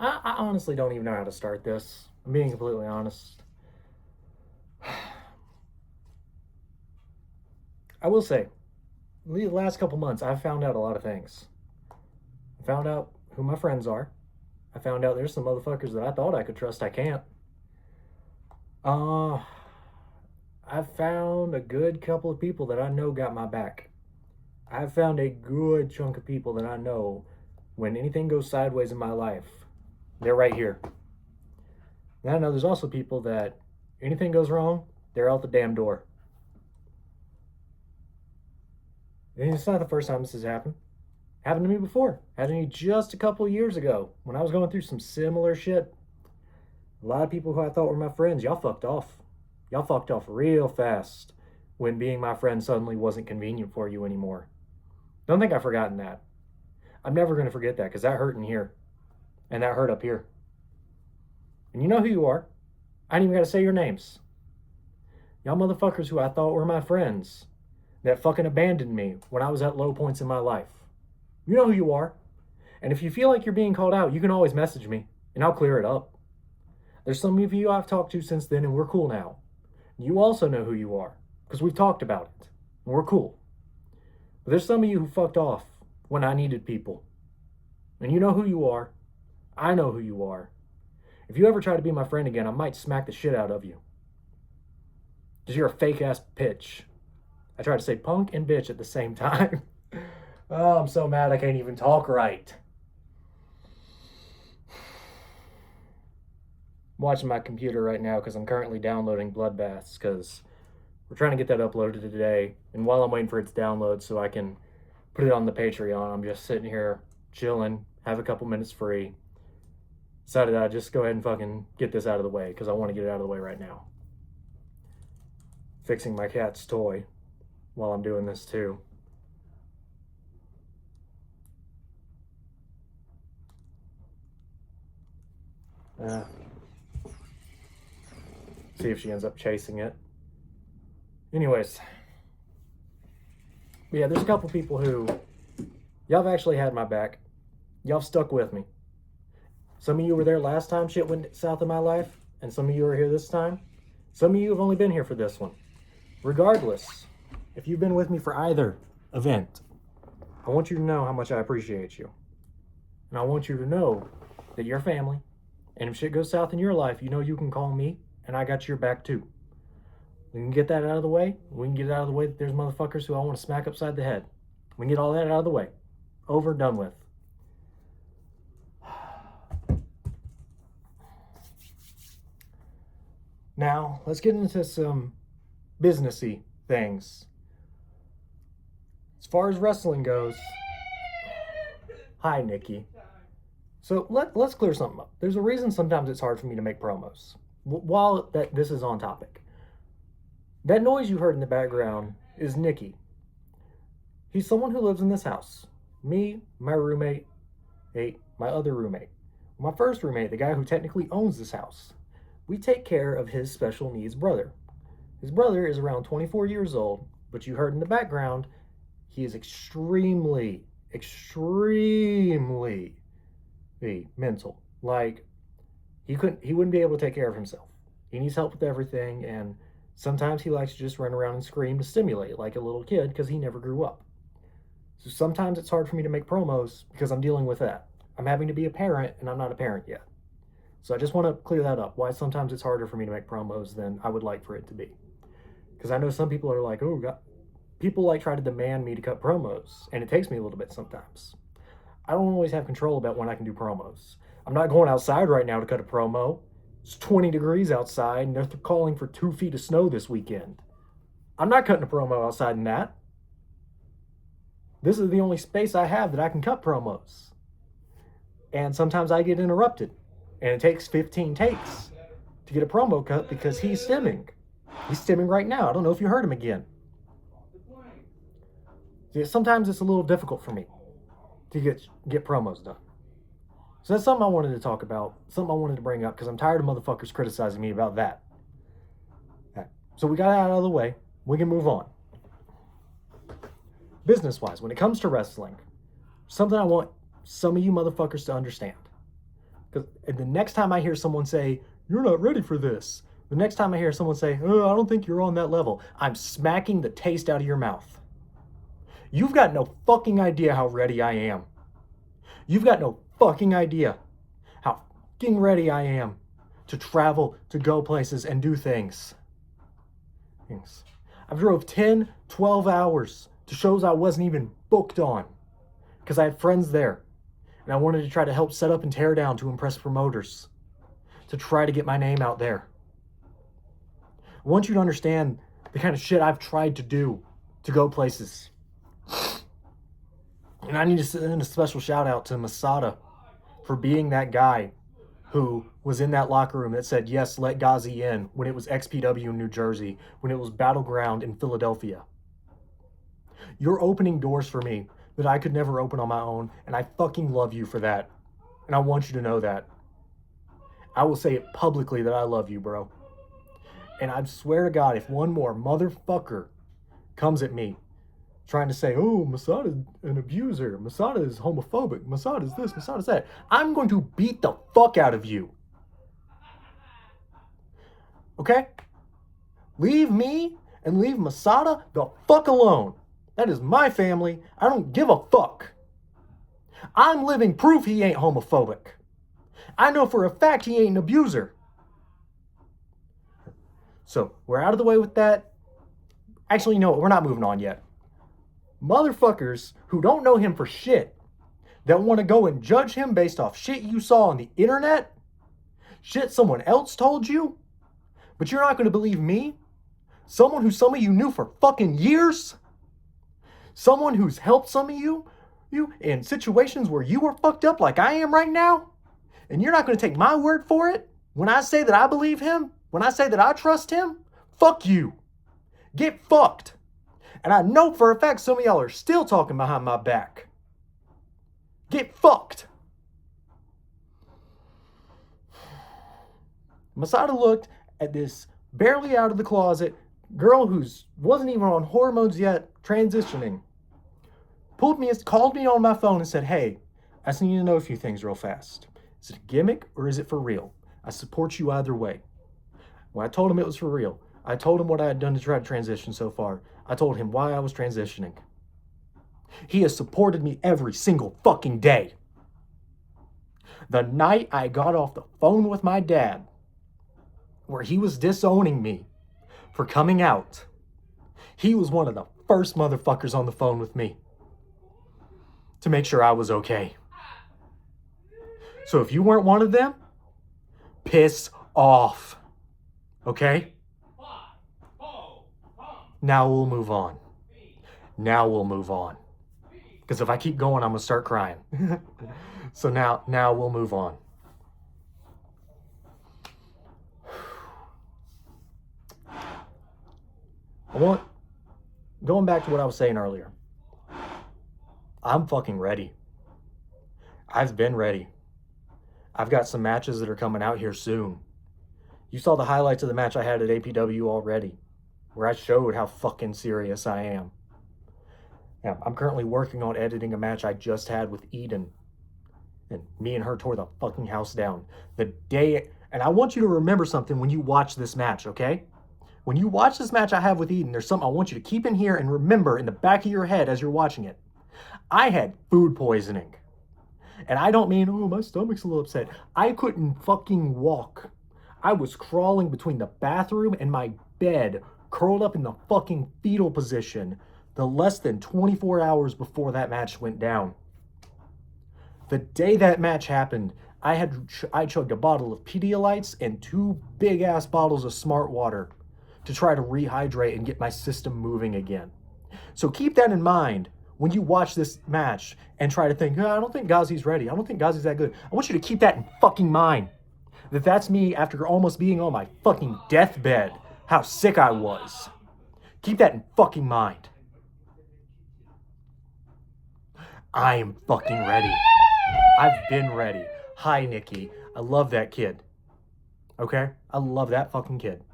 I honestly don't even know how to start this. I'm being completely honest. I will say, the last couple months, I've found out a lot of things. I found out who my friends are. I found out there's some motherfuckers that I thought I could trust I can't. Uh, I've found a good couple of people that I know got my back. I've found a good chunk of people that I know when anything goes sideways in my life, they're right here. And I know there's also people that anything goes wrong, they're out the damn door. And it's not the first time this has happened. Happened to me before. Happened to me just a couple of years ago when I was going through some similar shit. A lot of people who I thought were my friends, y'all fucked off. Y'all fucked off real fast when being my friend suddenly wasn't convenient for you anymore. Don't think I've forgotten that. I'm never going to forget that because that hurt in here. And that hurt up here. And you know who you are. I ain't even got to say your names. Y'all motherfuckers who I thought were my friends that fucking abandoned me when I was at low points in my life. You know who you are. And if you feel like you're being called out, you can always message me and I'll clear it up. There's some of you I've talked to since then and we're cool now. You also know who you are because we've talked about it and we're cool. But there's some of you who fucked off when I needed people. And you know who you are. I know who you are. If you ever try to be my friend again, I might smack the shit out of you. Because you're a fake ass bitch. I tried to say punk and bitch at the same time. Oh, I'm so mad I can't even talk right. I'm watching my computer right now because I'm currently downloading Bloodbaths because we're trying to get that uploaded today. And while I'm waiting for it to download so I can put it on the Patreon, I'm just sitting here chilling, have a couple minutes free. Decided I'd just go ahead and fucking get this out of the way because I want to get it out of the way right now. Fixing my cat's toy while I'm doing this too. See if she ends up chasing it. Anyways, yeah, there's a couple people who y'all have actually had my back. Y'all stuck with me. Some of you were there last time shit went south in my life, and some of you are here this time. Some of you have only been here for this one. Regardless, if you've been with me for either event, I want you to know how much I appreciate you. And I want you to know that you're family. And if shit goes south in your life, you know you can call me, and I got your back too. We can get that out of the way. We can get it out of the way that there's motherfuckers who I want to smack upside the head. We can get all that out of the way. Over, done with. Now, let's get into some businessy things. As far as wrestling goes, hi, Nikki. So let's clear something up. There's a reason sometimes it's hard for me to make promos. While this is on topic. That noise you heard in the background is Nikki. He's someone who lives in this house. Me, my roommate, my other roommate. My first roommate, the guy who technically owns this house. We take care of his special needs brother. His brother is around 24 years old, but you heard in the background, he is extremely mental. Like, he wouldn't be able to take care of himself. He needs help with everything, and sometimes he likes to just run around and scream to stimulate like a little kid because he never grew up. So sometimes it's hard for me to make promos because I'm dealing with that. I'm having to be a parent, and I'm not a parent yet. So I just want to clear that up, why sometimes it's harder for me to make promos than I would like for it to be. Because I know some people are like, oh, God. People like try to demand me to cut promos, and it takes me a little bit sometimes. I don't always have control about when I can do promos. I'm not going outside right now to cut a promo. It's 20 degrees outside, and they're calling for 2 feet of snow this weekend. I'm not cutting a promo outside in that. This is the only space I have that I can cut promos. And sometimes I get interrupted. And it takes 15 takes to get a promo cut because he's stimming. He's stimming right now. I don't know if you heard him again. Sometimes it's a little difficult for me to get promos done. So that's something I wanted to talk about, something I wanted to bring up because I'm tired of motherfuckers criticizing me about that. Okay. So we got it out of the way. We can move on. Business-wise, when it comes to wrestling, something I want some of you motherfuckers to understand. And the next time I hear someone say, "You're not ready for this," the next time I hear someone say, "Oh, I don't think you're on that level," I'm smacking the taste out of your mouth. You've got no fucking idea how ready I am. You've got no fucking idea how fucking ready I am to travel, to go places, and do things. I drove 10, 12 hours to shows I wasn't even booked on because I had friends there. And I wanted to try to help set up and tear down to impress promoters, to try to get my name out there. I want you to understand the kind of shit I've tried to do to go places. And I need to send a special shout out to Masada for being that guy who was in that locker room that said, yes, let Gozzie in, when it was XPW in New Jersey, when it was Battleground in Philadelphia. You're opening doors for me that I could never open on my own, and I fucking love you for that. And I want you to know that. I will say it publicly that I love you, bro. And I swear to God, if one more motherfucker comes at me trying to say, oh, Masada's an abuser, Masada is homophobic, Masada's this, Masada's that, I'm going to beat the fuck out of you. Okay? Leave me and leave Masada the fuck alone. That is my family. I don't give a fuck. I'm living proof he ain't homophobic. I know for a fact he ain't an abuser. So, we're out of the way with that. Actually, no, we're not moving on yet. Motherfuckers who don't know him for shit, that want to go and judge him based off shit you saw on the internet, shit someone else told you, but you're not going to believe me? Someone who some of you knew for fucking years? Someone who's helped some of you in situations where you were fucked up like I am right now? And you're not going to take my word for it? When I say that I believe him? When I say that I trust him? Fuck you. Get fucked. And I know for a fact some of y'all are still talking behind my back. Get fucked. Masada looked at this barely out of the closet girl who wasn't even on hormones yet, transitioning. Called me on my phone and said, hey, I just need to know a few things real fast. Is it a gimmick or is it for real? I support you either way. When I told him it was for real, I told him what I had done to try to transition so far. I told him why I was transitioning. He has supported me every single fucking day. The night I got off the phone with my dad, where he was disowning me for coming out, he was one of the first motherfuckers on the phone with me to make sure I was okay. So if you weren't one of them, piss off. Okay? Now we'll move on. Because if I keep going, I'm going to start crying. So now we'll move on. Going back to what I was saying earlier. I'm fucking ready. I've been ready. I've got some matches that are coming out here soon. You saw the highlights of the match I had at APW already, where I showed how fucking serious I am. Yeah, I'm currently working on editing a match I just had with Eden. And me and her tore the fucking house down. And I want you to remember something when you watch this match, okay? When you watch this match I have with Eden, there's something I want you to keep in here and remember in the back of your head as you're watching it. I had food poisoning. And I don't mean, oh, my stomach's a little upset. I couldn't fucking walk. I was crawling between the bathroom and my bed, curled up in the fucking fetal position, the less than 24 hours before that match went down. The day that match happened, I chugged a bottle of Pedialytes and 2 big-ass bottles of Smart Water to try to rehydrate and get my system moving again. So keep that in mind when you watch this match and try to think, oh, I don't think Gozzie's ready. I don't think Gozzie's that good. I want you to keep that in fucking mind. That's me after almost being on my fucking deathbed. How sick I was. Keep that in fucking mind. I am fucking ready. I've been ready. Hi, Nikki. I love that kid. Okay? I love that fucking kid.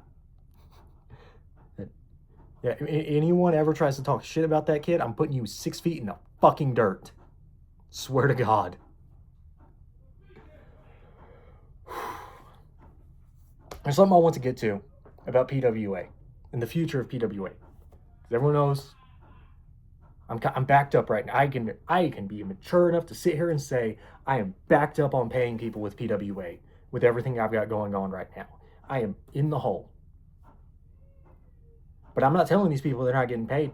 Yeah, anyone ever tries to talk shit about that kid, I'm putting you 6 feet in the fucking dirt. Swear to God. There's something I want to get to about PWA and the future of PWA. Everyone knows I'm backed up right now. I can be mature enough to sit here and say I am backed up on paying people with PWA with everything I've got going on right now. I am in the hole. But I'm not telling these people they're not getting paid.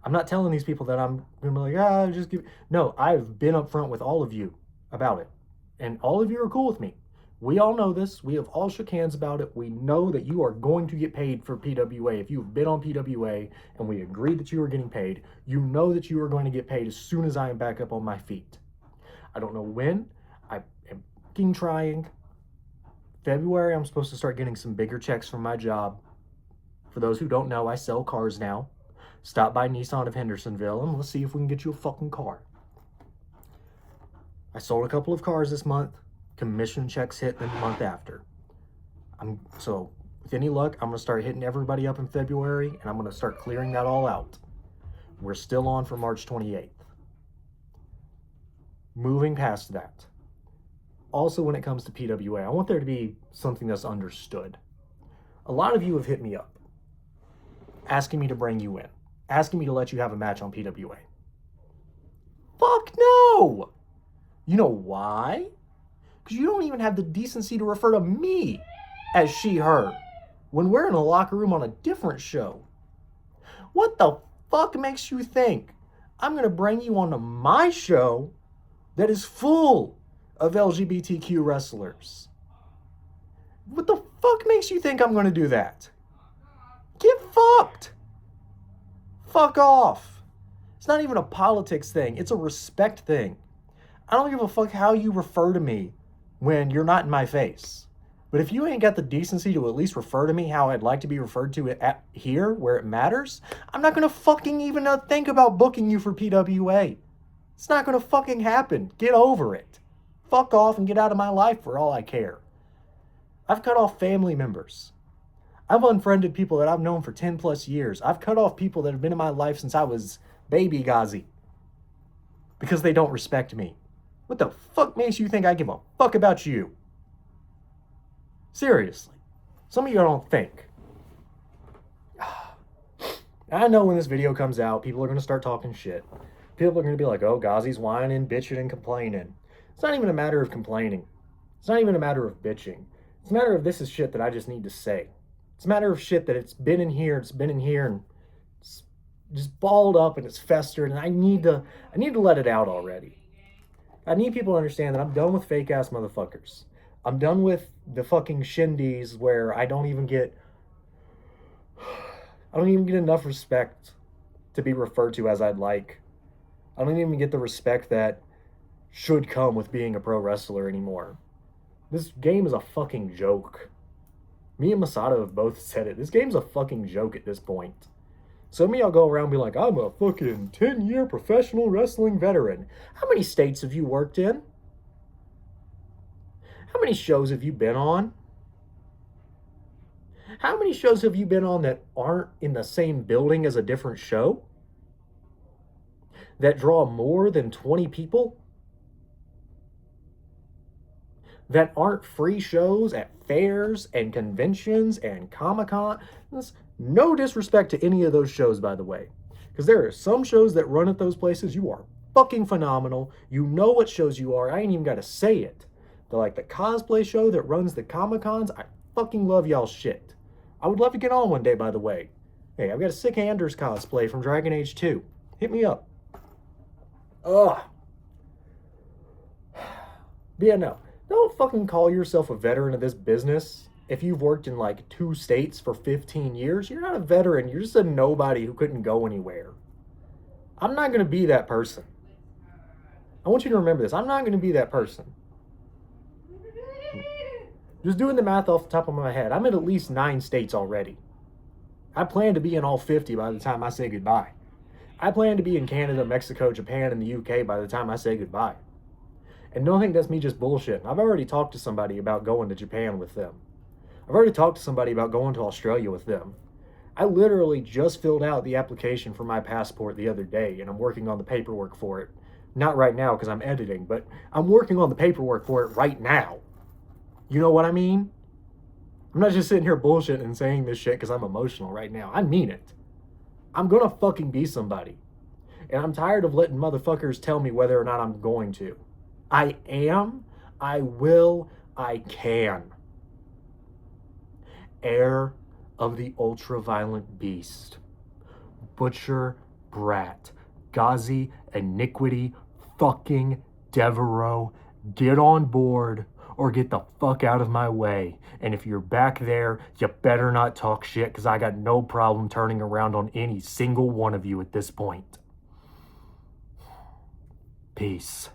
I'm not telling these people that I'm gonna be like, just give. No, I've been upfront with all of you about it, and all of you are cool with me. We all know this. We have all shook hands about it. We know that you are going to get paid for PWA. If you've been on PWA and we agreed that you were getting paid, you know that you are going to get paid as soon as I am back up on my feet. I don't know when. I am fucking trying. February, I'm supposed to start getting some bigger checks from my job. For those who don't know, I sell cars now. Stop by Nissan of Hendersonville and let's see if we can get you a fucking car. I sold a couple of cars this month. Commission checks hit the month after. So with any luck, I'm going to start hitting everybody up in February and I'm going to start clearing that all out. We're still on for March 28th. Moving past that. Also, when it comes to PWA, I want there to be something that's understood. A lot of you have hit me up asking me to bring you in, asking me to let you have a match on PWA. Fuck no! You know why? Because you don't even have the decency to refer to me as she, her, when we're in a locker room on a different show. What the fuck makes you think I'm going to bring you onto my show that is full of LGBTQ wrestlers? What the fuck makes you think I'm going to do that? Get fucked. Fuck off. It's not even a politics thing. It's a respect thing. I don't give a fuck how you refer to me when you're not in my face. But if you ain't got the decency to at least refer to me how I'd like to be referred to at here, where it matters, I'm not going to fucking even think about booking you for PWA. It's not going to fucking happen. Get over it. Fuck off and get out of my life for all I care. I've cut off family members. I've unfriended people that I've known for 10 plus years. I've cut off people that have been in my life since I was baby Gozzie. Because they don't respect me. What the fuck makes you think I give a fuck about you? Seriously. Some of you don't think. I know when this video comes out, people are going to start talking shit. People are going to be like, oh, Gozzie's whining, bitching, and complaining. It's not even a matter of complaining. It's not even a matter of bitching. It's a matter of this is shit that I just need to say. It's a matter of shit that it's been in here, and it's just balled up and it's festered, and I need to let it out already. I need people to understand that I'm done with fake ass motherfuckers. I'm done with the fucking shindies where I don't even get enough respect to be referred to as I'd like. I don't even get the respect that should come with being a pro wrestler anymore. This game is a fucking joke. Me and Masato have both said it. This game's a fucking joke at this point. Some of y'all go around and be like, I'm a fucking 10-year professional wrestling veteran. How many states have you worked in? How many shows have you been on? How many shows have you been on that aren't in the same building as a different show? That draw more than 20 people? That aren't free shows at fairs and conventions and Comic-Con? No disrespect to any of those shows, by the way. Because there are some shows that run at those places. You are fucking phenomenal. You know what shows you are. I ain't even got to say it. Like the cosplay show that runs the Comic-Cons, I fucking love y'all's shit. I would love to get on one day, by the way. Hey, I've got a sick Anders cosplay from Dragon Age 2. Hit me up. Ugh. But yeah, no. Don't fucking call yourself a veteran of this business. If you've worked in like 2 states for 15 years, you're not a veteran. You're just a nobody who couldn't go anywhere. I'm not going to be that person. I want you to remember this. I'm not going to be that person. Just doing the math off the top of my head, I'm in at least 9 states already. I plan to be in all 50 by the time I say goodbye. I plan to be in Canada, Mexico, Japan, and the UK by the time I say goodbye. And don't think that's me just bullshitting. I've already talked to somebody about going to Japan with them. I've already talked to somebody about going to Australia with them. I literally just filled out the application for my passport the other day, and I'm working on the paperwork for it. Not right now because I'm editing, but I'm working on the paperwork for it right now. You know what I mean? I'm not just sitting here bullshitting and saying this shit because I'm emotional right now. I mean it. I'm gonna fucking be somebody. And I'm tired of letting motherfuckers tell me whether or not I'm going to. I am, I will, I can. Heir of the ultra-violent beast. Butcher, brat, Gozzie, iniquity, fucking Devereaux, get on board or get the fuck out of my way. And if you're back there, you better not talk shit because I got no problem turning around on any single one of you at this point. Peace.